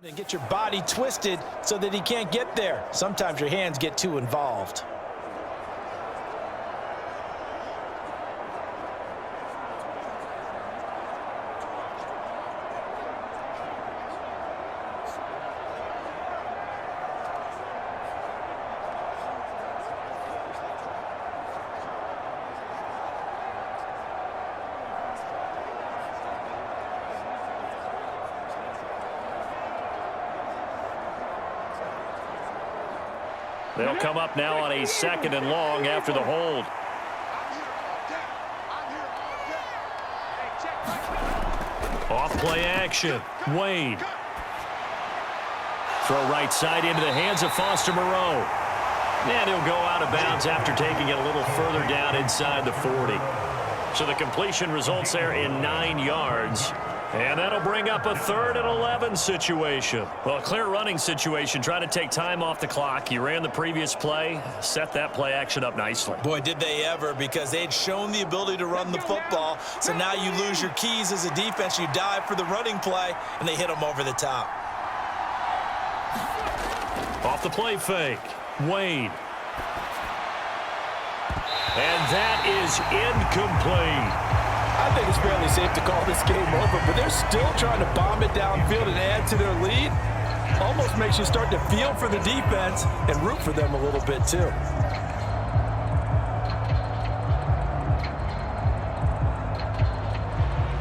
And get your body twisted so that he can't get there. Sometimes your hands get too involved. They'll come up now on a 2nd and long after the hold. Off play action. Wade. Throw right side into the hands of Foster Moreau. And he'll go out of bounds after taking it a little further down inside the 40. So the completion results there in 9 yards. And that'll bring up a 3rd and 11 situation. Well, a clear running situation. Try to take time off the clock. You ran the previous play, set that play action up nicely. Boy, did they ever, because they'd shown the ability to run the football. So now you lose your keys as a defense. You dive for the running play, and they hit them over the top. Off the play fake. Wade. And that is incomplete. I think it's fairly safe to call this game over, but they're still trying to bomb it downfield and add to their lead. Almost makes you start to feel for the defense and root for them a little bit too.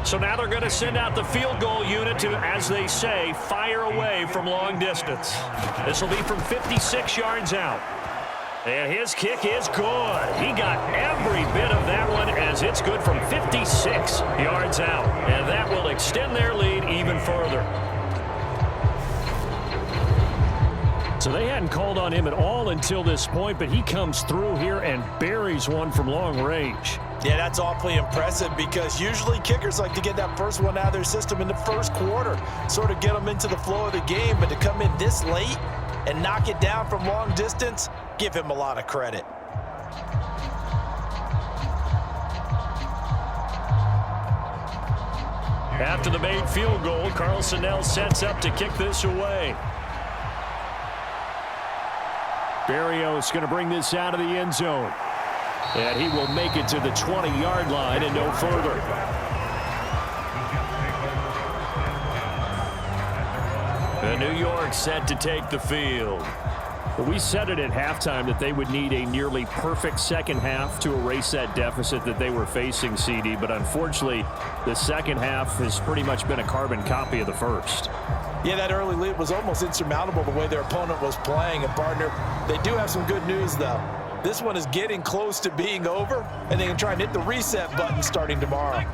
So now they're going to send out the field goal unit to, as they say, fire away from long distance. This will be from 56 yards out. And his kick is good. He got every bit of that one as it's good from 56 yards out. And that will extend their lead even further. So they hadn't called on him at all until this point, but he comes through here and buries one from long range. Yeah, that's awfully impressive because usually kickers like to get that first one out of their system in the first quarter, sort of get them into the flow of the game, but to come in this late and knock it down from long distance, give him a lot of credit. After the made field goal, Carlson now sets up to kick this away. Berrios going to bring this out of the end zone. And he will make it to the 20-yard line and no further. And New York set to take the field. Well, we said it at halftime that they would need a nearly perfect second half to erase that deficit that they were facing, CD. But unfortunately, the second half has pretty much been a carbon copy of the first. Yeah, that early lead was almost insurmountable the way their opponent was playing. And, partner, they do have some good news, though. This one is getting close to being over, and they can try and hit the reset button starting tomorrow.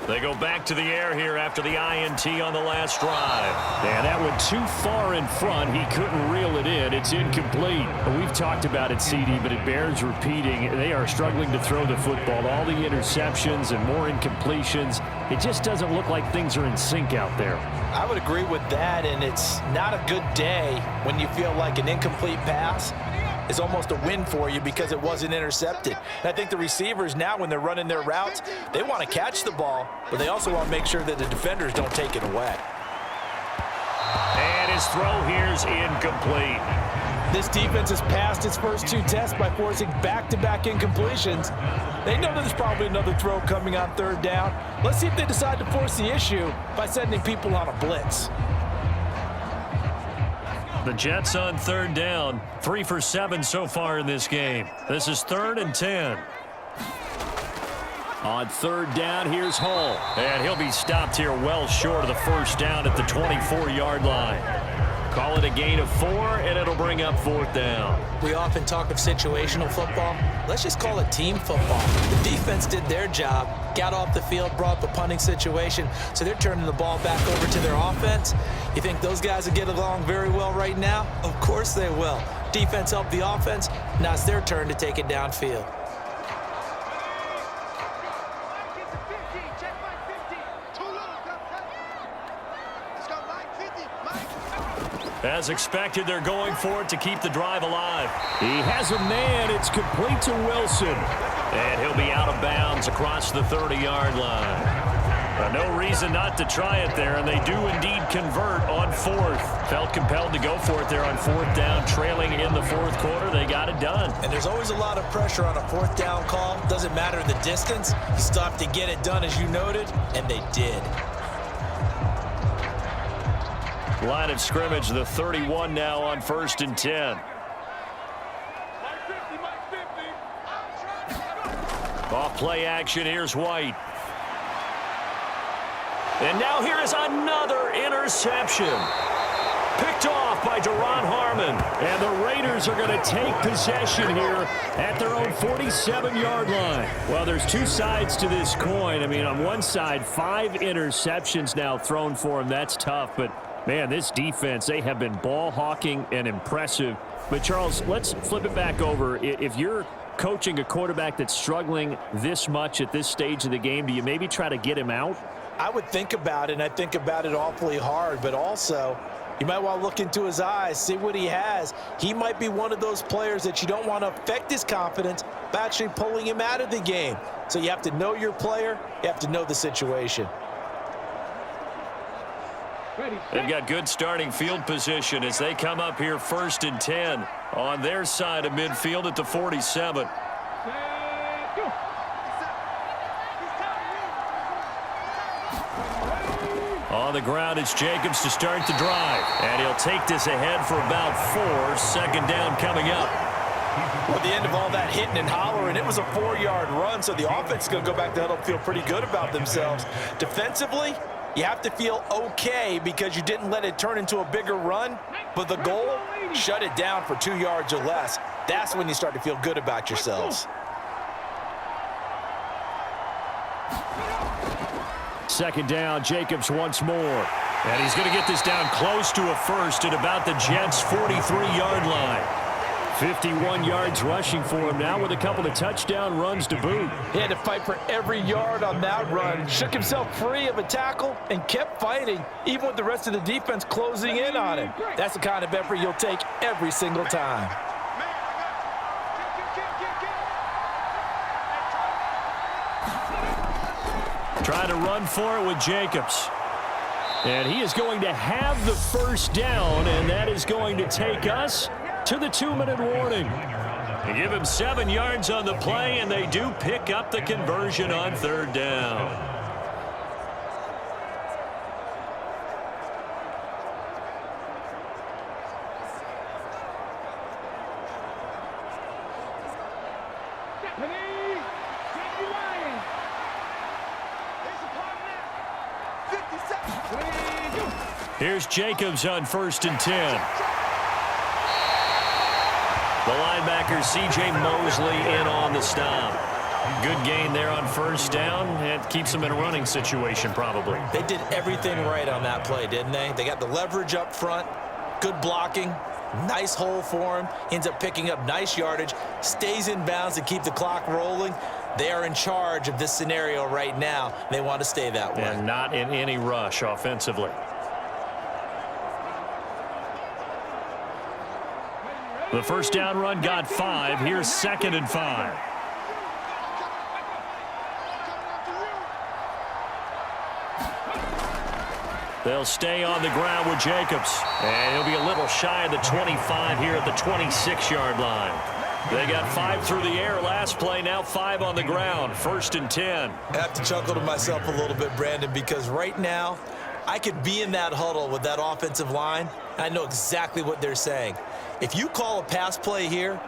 They go back to the air here after the INT on the last drive. And that went too far in front. He couldn't reel it in. It's incomplete. We've talked about it, CD, but it bears repeating. They are struggling to throw the football. All the interceptions and more incompletions. It just doesn't look like things are in sync out there. I would agree with that, and it's not a good day when you feel like an incomplete pass is almost a win for you because it wasn't intercepted. And I think the receivers now, when they're running their routes, they want to catch the ball, but they also want to make sure that the defenders don't take it away. And his throw here's incomplete. This defense has passed its first 2 tests by forcing back-to-back incompletions. They know that there's probably another throw coming on 3rd down. Let's see if they decide to force the issue by sending people on a blitz. The Jets on 3rd down, 3 for 7 so far in this game. This is 3rd and 10. On 3rd down, here's Hall. And he'll be stopped here well short of the first down at the 24-yard line. Call it a gain of 4, and it'll bring up 4th down. We often talk of situational football. Let's just call it team football. The defense did their job, got off the field, brought up a punting situation, so they're turning the ball back over to their offense. You think those guys will get along very well right now? Of course they will. Defense helped the offense. Now it's their turn to take it downfield. As expected, they're going for it to keep the drive alive. He has a man. It's complete to Wilson. And he'll be out of bounds across the 30-yard line. No reason not to try it there, and they do indeed convert on fourth. Felt compelled to go for it there on fourth down, trailing in the fourth quarter. They got it done. And there's always a lot of pressure on a fourth down call. Doesn't matter the distance. You still have to get it done, as you noted, and they did. Line of scrimmage, the 31 now on 1st and 10. Off play action, here's White. And now here is another interception. Picked off by Duron Harmon. And the Raiders are going to take possession here at their own 47-yard line. Well, there's two sides to this coin. I mean, on one side, 5 interceptions now thrown for him. That's tough. But, man, this defense, they have been ball hawking and impressive. But, Charles, let's flip it back over. If you're coaching a quarterback that's struggling this much at this stage of the game, do you maybe try to get him out? I would think about it, and I think about it awfully hard, but also you might want to look into his eyes, see what he has. He might be one of those players that you don't want to affect his confidence by actually pulling him out of the game. So you have to know your player. You have to know the situation. They've got good starting field position as they come up here 1st and 10 on their side of midfield at the 47. On the ground, it's Jacobs to start the drive. And he'll take this ahead for about 4. Second down coming up. At the end of all that hitting and hollering, it was a 4-yard run, so the offense is going to go back to huddle and feel pretty good about themselves. Defensively, you have to feel okay because you didn't let it turn into a bigger run, but the goal, shut it down for 2 yards or less. That's when you start to feel good about yourselves. Second down, Jacobs once more. And he's going to get this down close to a first at about the Jets' 43-yard line. 51 yards rushing for him now with a couple of touchdown runs to boot. He had to fight for every yard on that run. Shook himself free of a tackle and kept fighting, even with the rest of the defense closing in on him. That's the kind of effort you'll take every single time. Trying to run for it with Jacobs. And he is going to have the first down, and that is going to take us to the 2-minute warning. They give him 7 yards on the play, and they do pick up the conversion on 3rd down. Here's Jacobs on 1st and 10. The linebacker, C.J. Mosley, in on the stop. Good gain there on 1st down. It keeps them in a running situation, probably. They did everything right on that play, didn't they? They got the leverage up front, good blocking, nice hole for him. Ends up picking up nice yardage, stays in bounds to keep the clock rolling. They are in charge of this scenario right now. They want to stay that way. And not in any rush offensively. The first down run got 5. Here's 2nd and 5. They'll stay on the ground with Jacobs. And he'll be a little shy of the 25 here at the 26-yard line. They got 5 through the air last play, now 5 on the ground. 1st and 10. I have to chuckle to myself a little bit, Brandon, because right now I could be in that huddle with that offensive line. I know exactly what they're saying. If you call a pass play here,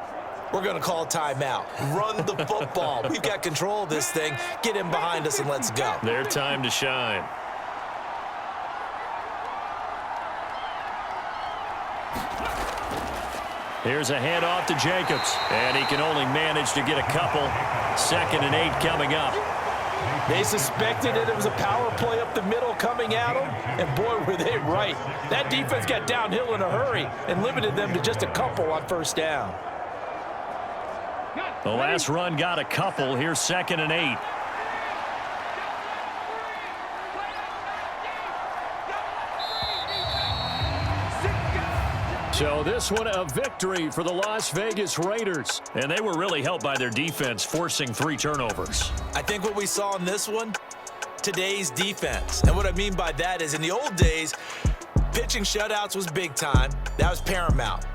we're going to call a timeout. Run the football. We've got control of this thing. Get him behind us and let's go. Their time to shine. Here's a handoff to Jacobs. And he can only manage to get a couple. 2nd and 8 coming up. They suspected that it was a power play up the middle coming at them, and boy, were they right. That defense got downhill in a hurry and limited them to just a couple on 1st down. The last run got a couple. Here's 2nd and 8. So this one a victory for the Las Vegas Raiders. And they were really helped by their defense, forcing 3 turnovers. I think what we saw in this one, today's defense. And what I mean by that is in the old days, pitching shutouts was big time. That was paramount. But